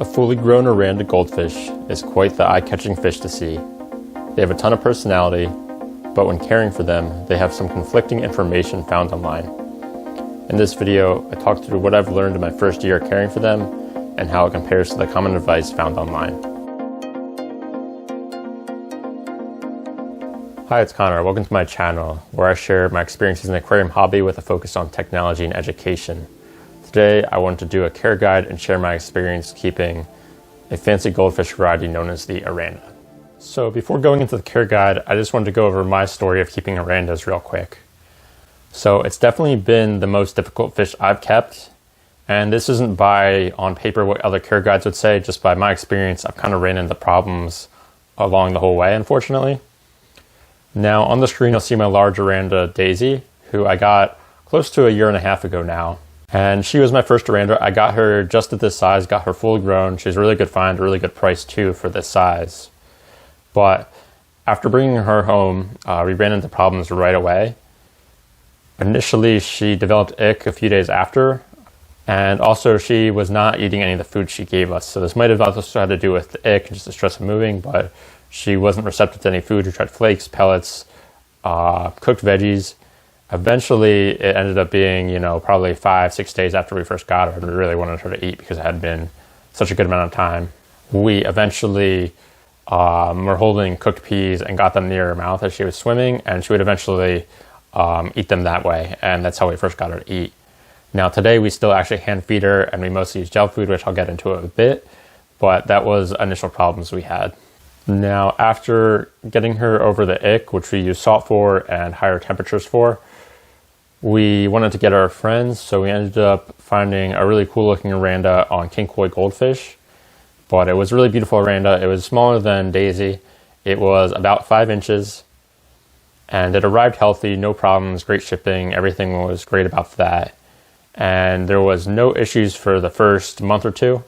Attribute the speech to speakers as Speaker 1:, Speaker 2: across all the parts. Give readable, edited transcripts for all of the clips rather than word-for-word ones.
Speaker 1: A fully grown Oranda goldfish is quite the eye-catching fish to see. They have a ton of personality, but when caring for them, they have some conflicting information found online. In this video, I talked through what I've learned in my first year caring for them and how it compares to the common advice found online. Hi, it's Connor. Welcome to my channel, where I share my experiences in the aquarium hobby with a focus on technology and education. Today, I wanted to do a care guide and share my experience keeping a fancy goldfish variety known as the Oranda. So before going into the care guide, I just wanted to go over my story of keeping Orandas real quick. So it's definitely been the most difficult fish I've kept. And this isn't by, on paper, what other care guides would say. Just by my experience, I've kind of ran into problems along the whole way, unfortunately. Now on the screen, you'll see my large Oranda Daisy, who I got close to a year and a half ago now. And she was my first Oranda. I got her just at this size, got her fully grown. She's a really good find, a really good price too for this size. But after bringing her home, we ran into problems right away. Initially, she developed ick a few days after, and also she was not eating any of the food she gave us. So this might have also had to do with the ick and just the stress of moving, but she wasn't receptive to any food. We tried flakes, pellets, cooked veggies. Eventually, it ended up being, probably 5-6 days after we first got her, and we really wanted her to eat because it had been such a good amount of time. We eventually were holding cooked peas and got them near her mouth as she was swimming, and she would eventually eat them that way, and that's how we first got her to eat. Now today, we still actually hand feed her, and we mostly use gel food, which I'll get into a bit, but that was initial problems we had. Now, after getting her over the ick, which we use salt for and higher temperatures for, we wanted to get our friends, so we ended up finding a really cool looking Oranda on Fancy Goldfish. But it was a really beautiful Oranda. It was smaller than Daisy. It was about 5 inches, and it arrived healthy, no problems, great shipping, everything was great about that. And there was no issues for the first month or two.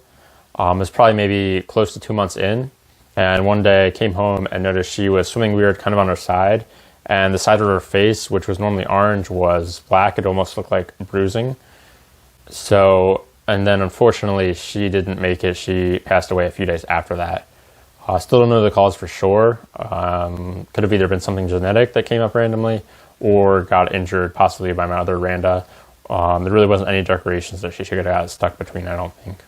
Speaker 1: It was probably maybe close to 2 months in. And one day I came home and noticed she was swimming weird, kind of on her side. And the side of her face, which was normally orange, was black. It almost looked like bruising. So, and then unfortunately, she didn't make it. She passed away a few days after that. Still don't know the cause for sure. Could have either been something genetic that came up randomly or got injured possibly by my other Oranda. There really wasn't any decorations that she should have got stuck between, I don't think.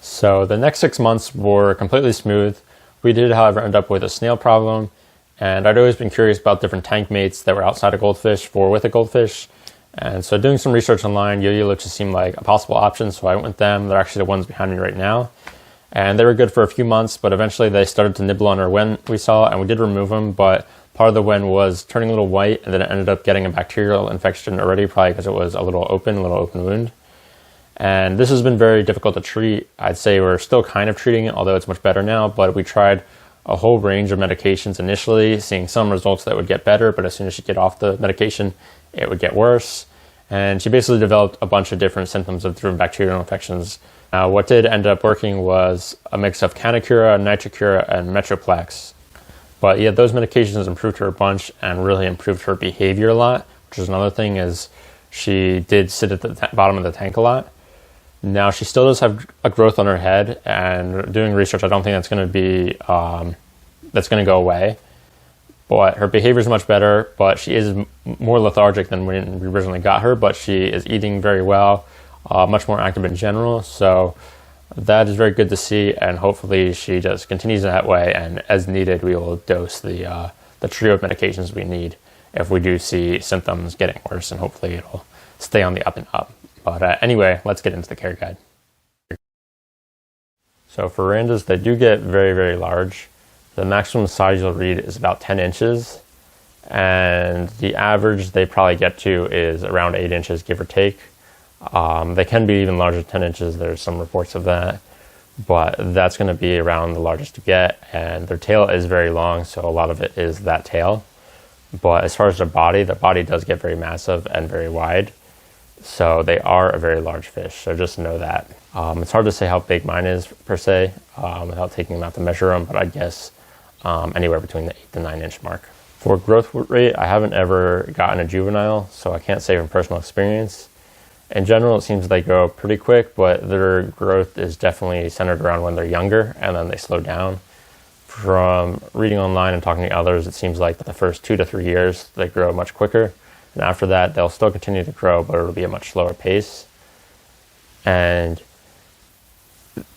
Speaker 1: So the next 6 months were completely smooth. We did, however, end up with a snail problem. And I'd always been curious about different tank mates that were outside of goldfish for with a goldfish. And so doing some research online, yo-yo just seemed like a possible option, so I went with them. They're actually the ones behind me right now. And they were good for a few months, but eventually they started to nibble on our wen we saw, and we did remove them, but part of the wen was turning a little white, and then it ended up getting a bacterial infection already, probably because it was a little open wound. And this has been very difficult to treat. I'd say we're still kind of treating it, although it's much better now, but we tried a whole range of medications initially, seeing some results that would get better, but as soon as she'd get off the medication, it would get worse. And she basically developed a bunch of different symptoms of different bacterial infections. What did end up working was a mix of Canicura, Nitrocura, and Metroplex. But yeah, those medications improved her a bunch and really improved her behavior a lot, which is another thing, is she did sit at the bottom of the tank a lot. Now, she still does have a growth on her head, and doing research, I don't think that's going to be, that's going to go away. But her behavior is much better, but she is more lethargic than when we originally got her, but she is eating very well, much more active in general. So that is very good to see, and hopefully she just continues that way, and as needed, we will dose the trio of medications we need if we do see symptoms getting worse, and hopefully it'll stay on the up and up. But anyway, let's get into the care guide. So for Orandas, they do get very, very large. The maximum size you'll read is about 10 inches. And the average they probably get to is around 8 inches, give or take. They can be even larger than 10 inches. There's some reports of that. But that's going to be around the largest to get. And their tail is very long, so a lot of it is that tail. But as far as their body does get very massive and very wide. So they are a very large fish, so just know that. It's hard to say how big mine is, per se, without taking them out to measure them, but I guess anywhere between the 8 to 9 inch mark. For growth rate, I haven't ever gotten a juvenile, so I can't say from personal experience. In general, it seems they grow pretty quick, but their growth is definitely centered around when they're younger, and then they slow down. From reading online and talking to others, it seems like the first 2 to 3 years, they grow much quicker. And after that, they'll still continue to grow, but it'll be a much slower pace. And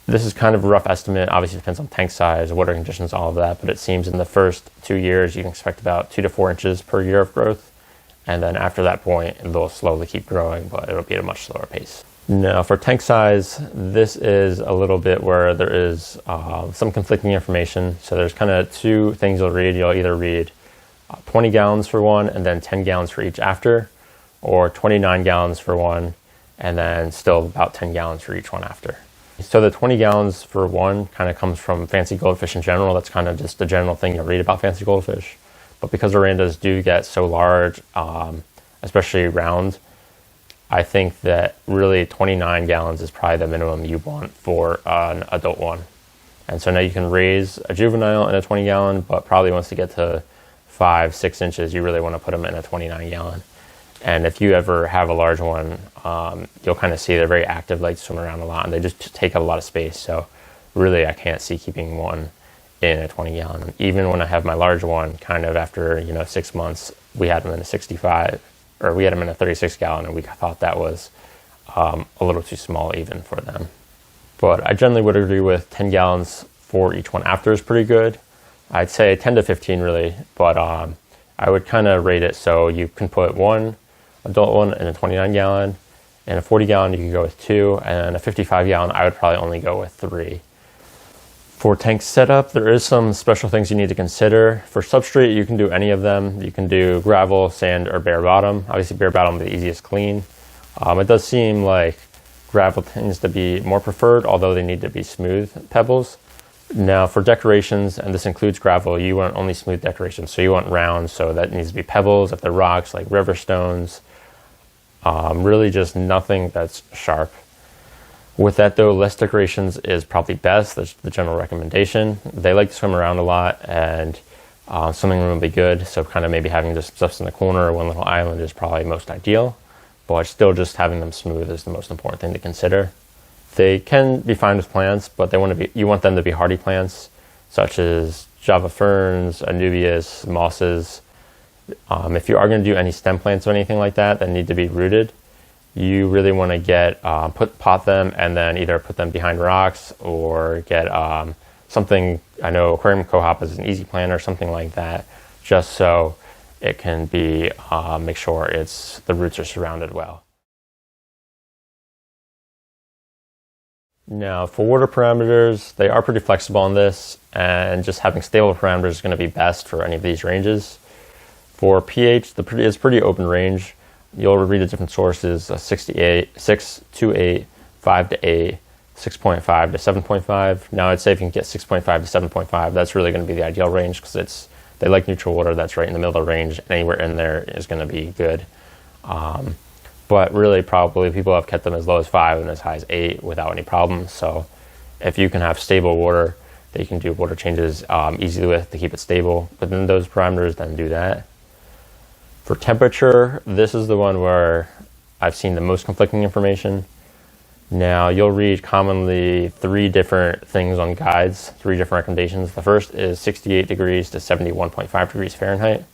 Speaker 1: this is kind of a rough estimate. Obviously, it depends on tank size, water conditions, all of that. But it seems in the first 2 years, you can expect about 2 to 4 inches per year of growth. And then after that point, they'll slowly keep growing, but it'll be at a much slower pace. Now, for tank size, this is a little bit where there is some conflicting information. So there's kind of two things you'll read. You'll either read 20 gallons for one and then 10 gallons for each after, or 29 gallons for one and then still about 10 gallons for each one after. So the 20 gallons for one kind of comes from Fancy Goldfish in general. That's kind of just the general thing you'll read about Fancy Goldfish. But because Orandas do get so large, especially round, I think that really 29 gallons is probably the minimum you want for an adult one. And so now you can raise a juvenile in a 20 gallon, but probably once they get to 5-6 inches, you really want to put them in a 29 gallon. And if you ever have a large one, you'll kind of see they're very active, like swim around a lot, and they just take up a lot of space. So really, I can't see keeping one in a 20 gallon. Even when I have my large one, kind of after 6 months, we had them in a 65, or we had them in a 36 gallon, and we thought that was a little too small even for them. But I generally would agree with 10 gallons for each one after is pretty good. I'd say 10 to 15 really, but I would kind of rate it so you can put one adult one in a 29 gallon, and a 40 gallon you can go with 2, and a 55 gallon I would probably only go with 3. For tank setup, there is some special things you need to consider. For substrate, you can do any of them. You can do gravel, sand, or bare bottom. Obviously, bare bottom is the easiest clean. It does seem like gravel tends to be more preferred, although they need to be smooth pebbles. Now, for decorations, and this includes gravel, you want only smooth decorations. So you want round, so that needs to be pebbles. If they're rocks, like river stones, really just nothing that's sharp. With that though, less decorations is probably best. That's the general recommendation. They like to swim around a lot, and swimming room would be good. So kind of maybe having just stuff in the corner or one little island is probably most ideal. But still just having them smooth is the most important thing to consider. They can be fine with plants, but you want them to be hardy plants, such as Java ferns, anubias, mosses. If you are going to do any stem plants or anything like that need to be rooted, you really want to pot them and then either put them behind rocks or get something. I know aquarium cohop is an easy plant or something like that, just so it can be make sure the roots are surrounded well. Now, for water parameters, they are pretty flexible on this, and just having stable parameters is going to be best for any of these ranges. For pH, it's pretty open range. You'll read the different sources: 6 to 8, 5 to 8, 6.5 to 7.5. Now, I'd say if you can get 6.5 to 7.5, that's really going to be the ideal range, because they like neutral water that's right in the middle of the range. Anywhere in there is going to be good. But really, probably people have kept them as low as 5 and as high as 8 without any problems. So if you can have stable water that you can do water changes easily with to keep it stable within those parameters, then do that. For temperature, this is the one where I've seen the most conflicting information. Now, you'll read commonly 3 different things on guides, 3 different recommendations. The first is 68 degrees to 71.5 degrees Fahrenheit.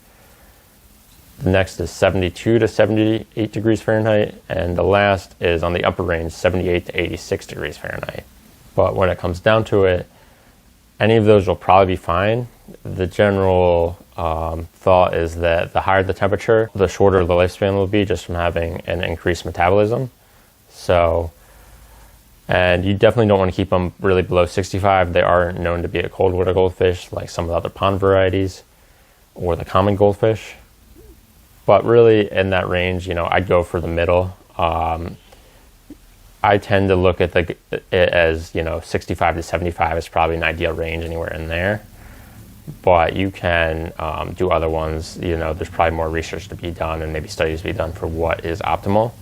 Speaker 1: The next is 72 to 78 degrees Fahrenheit. And the last is on the upper range, 78 to 86 degrees Fahrenheit. But when it comes down to it, any of those will probably be fine. The general thought is that the higher the temperature, the shorter the lifespan will be, just from having an increased metabolism. So, and you definitely don't want to keep them really below 65. They are known to be a cold water goldfish, like some of the other pond varieties or the common goldfish. But really, in that range, I'd go for the middle. I tend to look at it as 65 to 75 is probably an ideal range, anywhere in there. But you can do other ones. There's probably more research to be done and maybe studies to be done for what is optimal.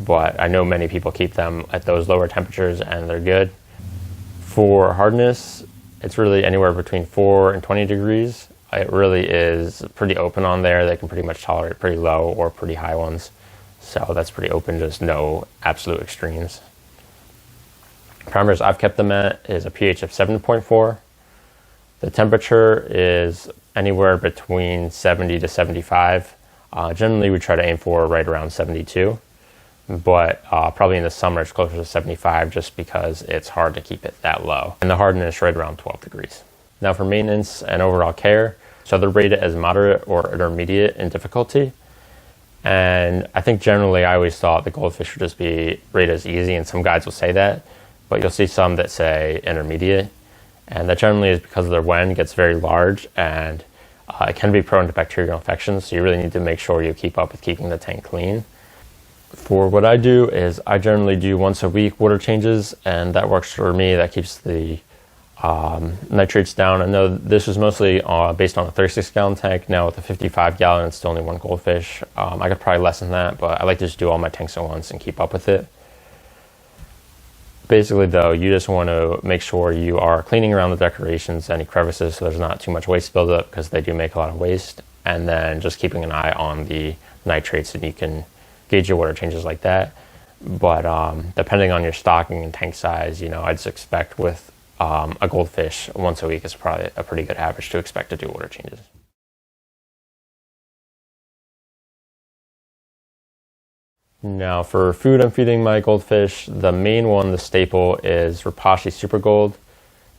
Speaker 1: But I know many people keep them at those lower temperatures and they're good. For hardness, it's really anywhere between 4 and 20 degrees. It really is pretty open on there. They can pretty much tolerate pretty low or pretty high ones. So that's pretty open, just no absolute extremes. Parameters I've kept them at is a pH of 7.4. The temperature is anywhere between 70 to 75. Generally, we try to aim for right around 72, but probably in the summer it's closer to 75 just because it's hard to keep it that low. And the hardness right around 12 degrees. Now for maintenance and overall care, so they're rated as moderate or intermediate in difficulty. And I think generally I always thought the goldfish would just be rated as easy, and some guides will say that, but you'll see some that say intermediate. And that generally is because their wen gets very large and it can be prone to bacterial infections, so you really need to make sure you keep up with keeping the tank clean. For what I do is I generally do once a week water changes, and that works for me. That keeps the nitrates down. I know this was mostly based on a 36-gallon tank. Now with a 55-gallon, it's still only one goldfish. I could probably lessen that, but I like to just do all my tanks at once and keep up with it. Basically though, you just want to make sure you are cleaning around the decorations, any crevices, so there's not too much waste buildup, because they do make a lot of waste. And then just keeping an eye on the nitrates, and you can gauge your water changes like that. But depending on your stocking and tank size, I'd just expect with a goldfish once a week is probably a pretty good average to expect to do water changes. Now for food I'm feeding my goldfish, the main one, the staple, is Rapashi Super Gold.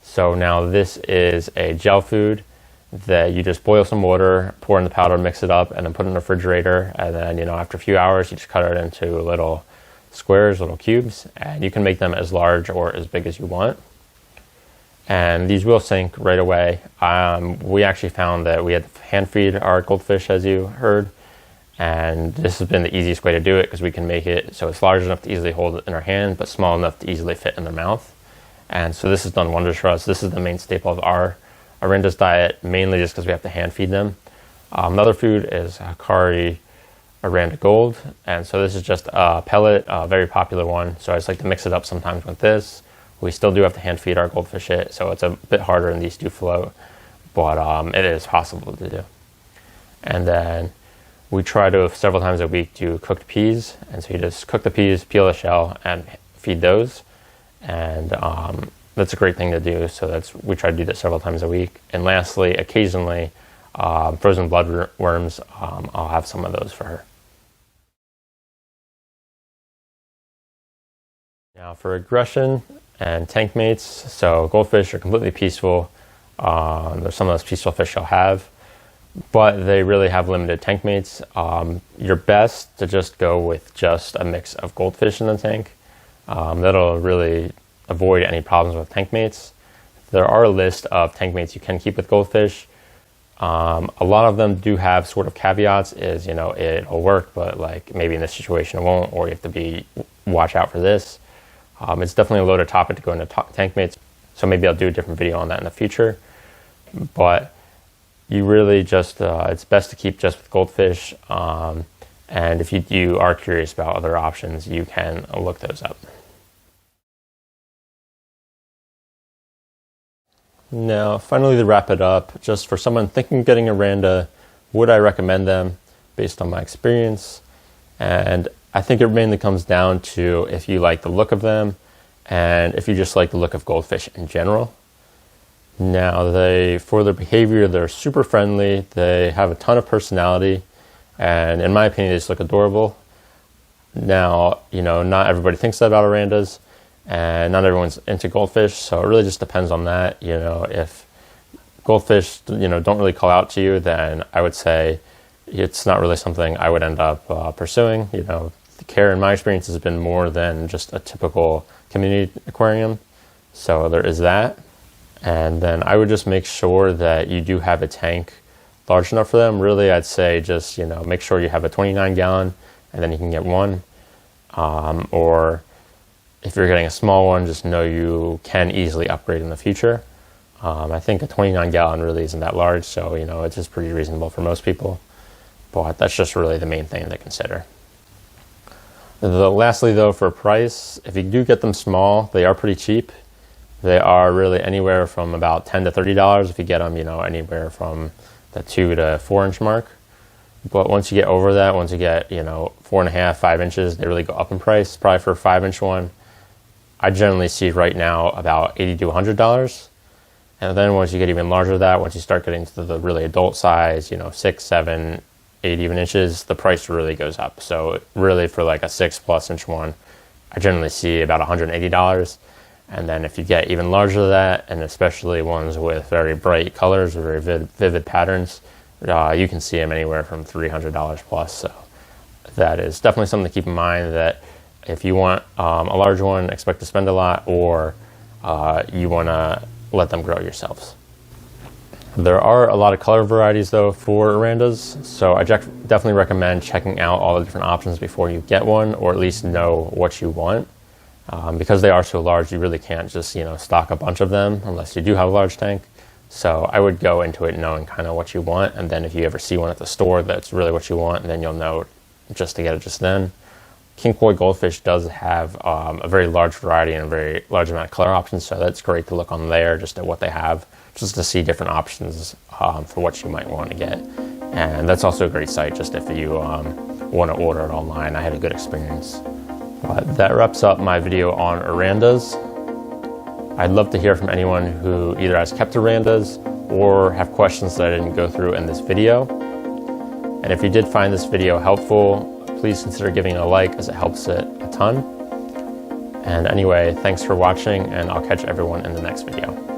Speaker 1: So now this is a gel food that you just boil some water, pour in the powder, mix it up, and then put in the refrigerator. And then, after a few hours, you just cut it into little squares, little cubes, and you can make them as large or as big as you want. And these will sink right away. We actually found that we had to hand feed our goldfish, as you heard. And this has been the easiest way to do it, because we can make it so it's large enough to easily hold it in our hand, but small enough to easily fit in their mouth. And so this has done wonders for us. This is the main staple of our Orandas diet, mainly just because we have to hand feed them. Another food is Hikari Oranda Gold. And so this is just a pellet, a very popular one. So I just like to mix it up sometimes with this. We still do have to hand feed our goldfish it, so it's a bit harder, and these do float, but it is possible to do. And then we try to, several times a week, do cooked peas. And so you just cook the peas, peel the shell, and feed those. And that's a great thing to do. So we try to do that several times a week. And lastly, occasionally, frozen bloodworms, I'll have some of those for her. Now for aggression and tank mates, so goldfish are completely peaceful. There's some of those peaceful fish you'll have, but they really have limited tank mates. You're best to just go with just a mix of goldfish in the tank. That'll really avoid any problems with tank mates. There are a list of tank mates you can keep with goldfish. A lot of them do have sort of caveats, is, it'll work, but like maybe in this situation it won't, or you have to watch out for this. It's definitely a loaded topic to go into tank mates, so maybe I'll do a different video on that in the future. But you really just, it's best to keep just with goldfish. And if you are curious about other options, you can look those up. Now, finally, to wrap it up, just for someone thinking of getting Oranda, would I recommend them based on my experience? And I think it mainly comes down to if you like the look of them and if you just like the look of goldfish in general. Now, for their behavior, they're super friendly. They have a ton of personality, and in my opinion, they just look adorable. Now, not everybody thinks that about Orandas, and not everyone's into goldfish, so it really just depends on that. If goldfish, don't really call out to you, then I would say it's not really something I would end up pursuing. The care, in my experience, has been more than just a typical community aquarium, so there is that. And then I would just make sure that you do have a tank large enough for them. Really, I'd say just, make sure you have a 29-gallon, and then you can get one. Or if you're getting a small one, just know you can easily upgrade in the future. I think a 29-gallon really isn't that large, so, it's just pretty reasonable for most people. But that's just really the main thing to consider. Lastly, though, for price, if you do get them small, they are pretty cheap. They are really anywhere from about $10 to $30 if you get them, anywhere from the 2 to 4 inch mark. But once you get over that, once you get, 4.5, 5 inches, they really go up in price. Probably for a 5-inch one, I generally see right now about $80 to $100. And then once you get even larger than that, once you start getting to the really adult size, 6, 7, 8 even inches, the price really goes up. So really for like a 6+ inch one, I generally see about $180. And then if you get even larger than that, and especially ones with very bright colors or very vivid patterns, you can see them anywhere from $300 plus. So that is definitely something to keep in mind, that if you want a large one, expect to spend a lot, or you want to let them grow yourselves. There are a lot of color varieties though for Orandas, so I definitely recommend checking out all the different options before you get one, or at least know what you want. Because they are so large, you really can't just stock a bunch of them unless you do have a large tank. So I would go into it knowing kind of what you want, and then if you ever see one at the store that's really what you want, then you'll know just to get it just then. King Koi Goldfish does have a very large variety and a very large amount of color options, so that's great to look on there just at what they have, just to see different options for what you might want to get. And that's also a great site just if you want to order it online. I had a good experience. But that wraps up my video on Orandas. I'd love to hear from anyone who either has kept Orandas or have questions that I didn't go through in this video. And if you did find this video helpful, please consider giving it a like, as it helps it a ton. And anyway, thanks for watching, and I'll catch everyone in the next video.